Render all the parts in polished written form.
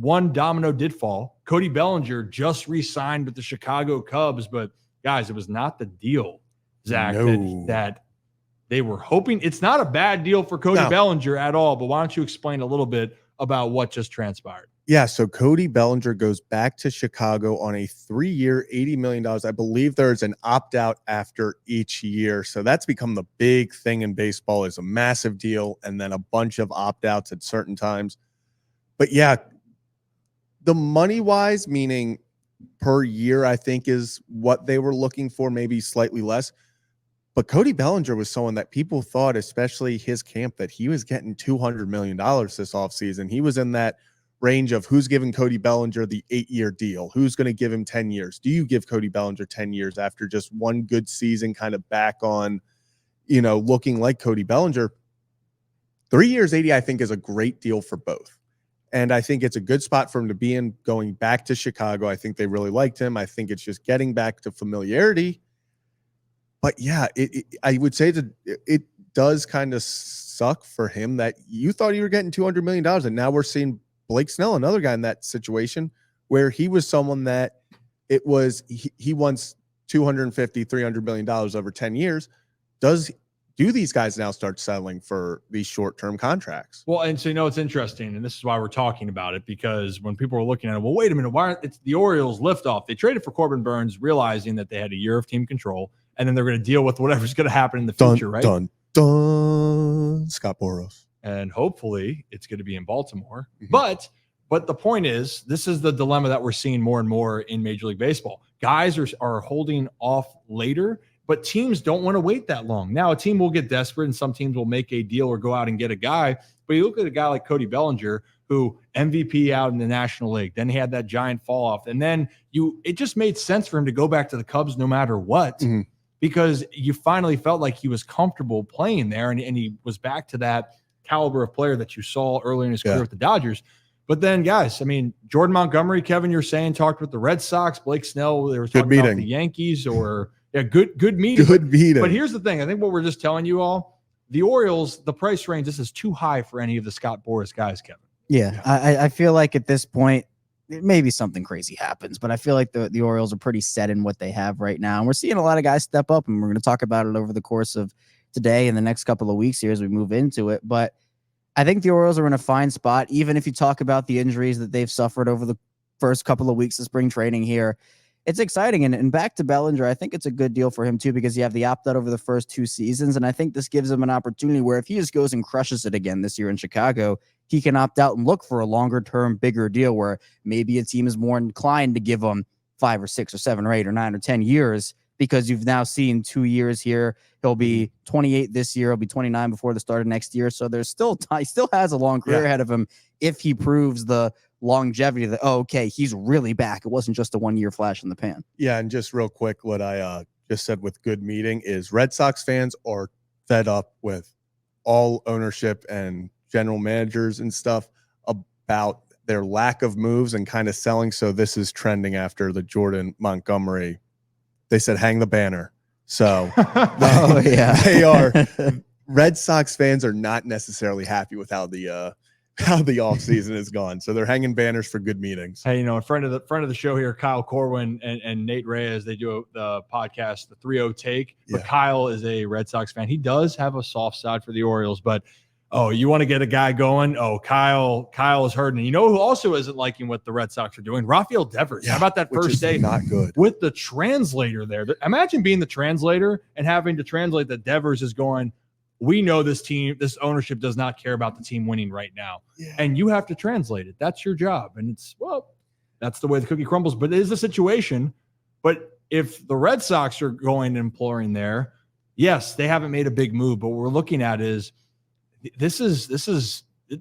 one domino did fall. Cody Bellinger just re-signed with the Chicago Cubs, but guys, it was not the deal, Zach, that they were hoping. It's not a bad deal for Cody Bellinger at all, but why don't you explain a little bit about what just transpired? Yeah, so Cody Bellinger goes back to Chicago on a 3-year, $80 million. I believe there's an opt-out after each year. So that's become the big thing in baseball, is a massive deal and then a bunch of opt-outs at certain times. But yeah, the money-wise, meaning per year, I think is what they were looking for, maybe slightly less. But Cody Bellinger was someone that people thought, especially his camp, that he was getting $200 million this offseason. He was in that range of who's giving Cody Bellinger the 8-year deal, who's going to give him 10 years. Do you give Cody Bellinger 10 years after just one good season, kind of back on, looking like Cody Bellinger? 3 years, 80, I think, is a great deal for both. And I think it's a good spot for him to be in, going back to Chicago. I think they really liked him. I think it's just getting back to familiarity. But yeah, I would say that it does kind of suck for him that you thought you were getting $200 million. And now we're seeing Blake Snell, another guy in that situation, where he was someone that he wants $250, $300 million over 10 years. Do these guys now start settling for these short-term contracts? Well, and so, it's interesting, and this is why we're talking about it, because when people were looking at it, well, wait a minute, why aren't it's the Orioles liftoff? They traded for Corbin Burns, realizing that they had a year of team control, and then they're going to deal with whatever's going to happen in the future, right? Dun. Scott Boras. And hopefully it's going to be in Baltimore. Mm-hmm. But the point is, this is the dilemma that we're seeing more and more in Major League Baseball. Guys are holding off later, but teams don't want to wait that long. Now, a team will get desperate, and some teams will make a deal or go out and get a guy. But you look at a guy like Cody Bellinger, who MVP out in the National League, then he had that giant fall off. And then it just made sense for him to go back to the Cubs no matter what, because you finally felt like he was comfortable playing there, and he was back to that caliber of player that you saw early in his career with the Dodgers. But then, guys, Jordan Montgomery, Kevin, you're saying, talked with the Red Sox. Blake Snell, they were talking about the Yankees, or good meeting. Good meeting. But here's the thing. I think what we're just telling you all, the Orioles, the price range, this is too high for any of the Scott Boras guys, Kevin. Yeah. I feel like at this point, maybe something crazy happens, but I feel like the Orioles are pretty set in what they have right now. And we're seeing a lot of guys step up, and we're going to talk about it over the course of today and the next couple of weeks here as we move into it. But I think the Orioles are in a fine spot, even if you talk about the injuries that they've suffered over the first couple of weeks of spring training here. It's exciting. And back to Bellinger, I think it's a good deal for him too, because you have the opt-out over the first 2 seasons. And I think this gives him an opportunity where if he just goes and crushes it again this year in Chicago, he can opt out and look for a longer term, bigger deal where maybe a team is more inclined to give him 5 or 6 or 7 or 8 or 9 or 10 years, because you've now seen 2 years here. He'll be 28 this year. He'll be 29 before the start of next year. So there's still time. He still has a long career ahead of him if he proves the longevity that, okay, he's really back. It wasn't just a 1-year flash in the pan. Yeah, and just real quick, what I just said with good meeting is Red Sox fans are fed up with all ownership and general managers and stuff about their lack of moves and kind of selling. So this is trending after the Jordan Montgomery. They said, hang the banner. So they are. Red Sox fans are not necessarily happy with how the offseason has gone. So they're hanging banners for good meetings. Hey, in front of the show here, Kyle Corwin and Nate Reyes, they do the podcast, the 3-0 Take. But Kyle is a Red Sox fan. He does have a soft side for the Orioles, but you want to get a guy going? Kyle is hurting. And you know who also isn't liking what the Red Sox are doing? Rafael Devers. How about that first day? Not good. With the translator there. Imagine being the translator and having to translate that Devers is going, we know this team, this ownership does not care about the team winning right now. Yeah. And you have to translate it. That's your job. And that's the way the cookie crumbles. But it is a situation. But if the Red Sox are going and imploring there, yes, they haven't made a big move. But what we're looking at is,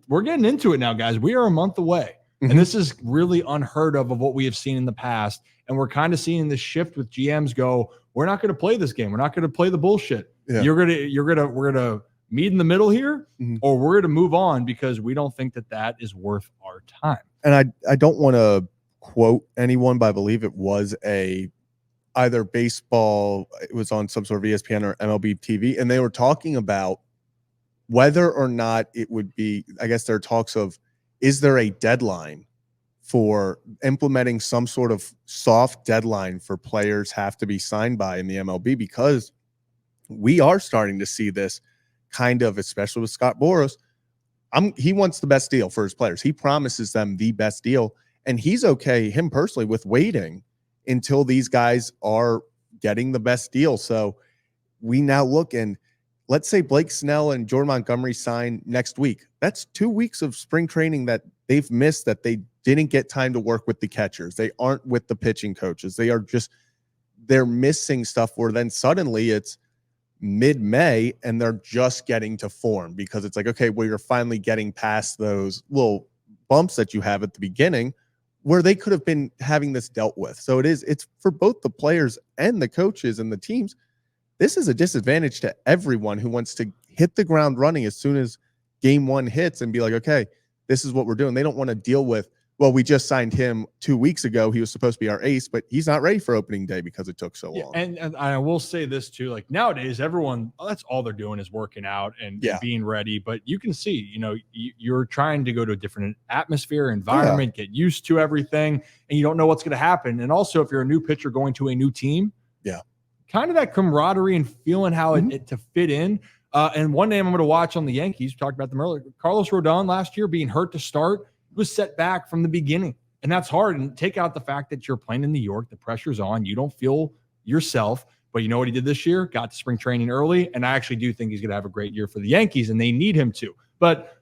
we're getting into it now, guys. We are a month away, and this is really unheard of what we have seen in the past. And we're kind of seeing this shift with GMs go, we're not going to play this game. We're not going to play the bullshit. Yeah. We're going to meet in the middle here, or we're going to move on because we don't think that is worth our time. And I don't want to quote anyone, but I believe it was either baseball. It was on some sort of ESPN or MLB TV. And they were talking about whether or not it would be, I guess there are talks of, is there a deadline for implementing some sort of soft deadline for players have to be signed by in the MLB, because we are starting to see this kind of, especially with Scott Boras. He wants the best deal for his players. He promises them the best deal, and he's okay, him personally, with waiting until these guys are getting the best deal. So we now look, and let's say Blake Snell and Jordan Montgomery sign next week. That's 2 weeks of spring training that they've missed, that they didn't get time to work with the catchers. They aren't with the pitching coaches. They're missing stuff where then suddenly it's mid-May and they're just getting to form, because it's like, okay, well, you're finally getting past those little bumps that you have at the beginning where they could have been having this dealt with. So it's for both the players and the coaches and the teams. This is a disadvantage to everyone who wants to hit the ground running as soon as game one hits and be like, okay, this is what we're doing. They don't want to deal with, well, we just signed him 2 weeks ago. He was supposed to be our ace, but he's not ready for opening day because it took so long. And I will say this too, like nowadays, everyone, that's all they're doing is working out and being ready. But you can see, you're trying to go to a different atmosphere, environment, get used to everything, and you don't know what's going to happen. And also, if you're a new pitcher going to a new team, kind of that camaraderie and feeling how it to fit in. And one name I'm going to watch on the Yankees, we talked about them earlier, Carlos Rodon last year being hurt to start, was set back from the beginning. And that's hard. And take out the fact that you're playing in New York, the pressure's on, you don't feel yourself. But you know what he did this year? Got to spring training early. And I actually do think he's going to have a great year for the Yankees, and they need him to. But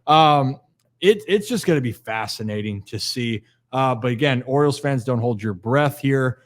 it's just going to be fascinating to see. But again, Orioles fans, don't hold your breath here.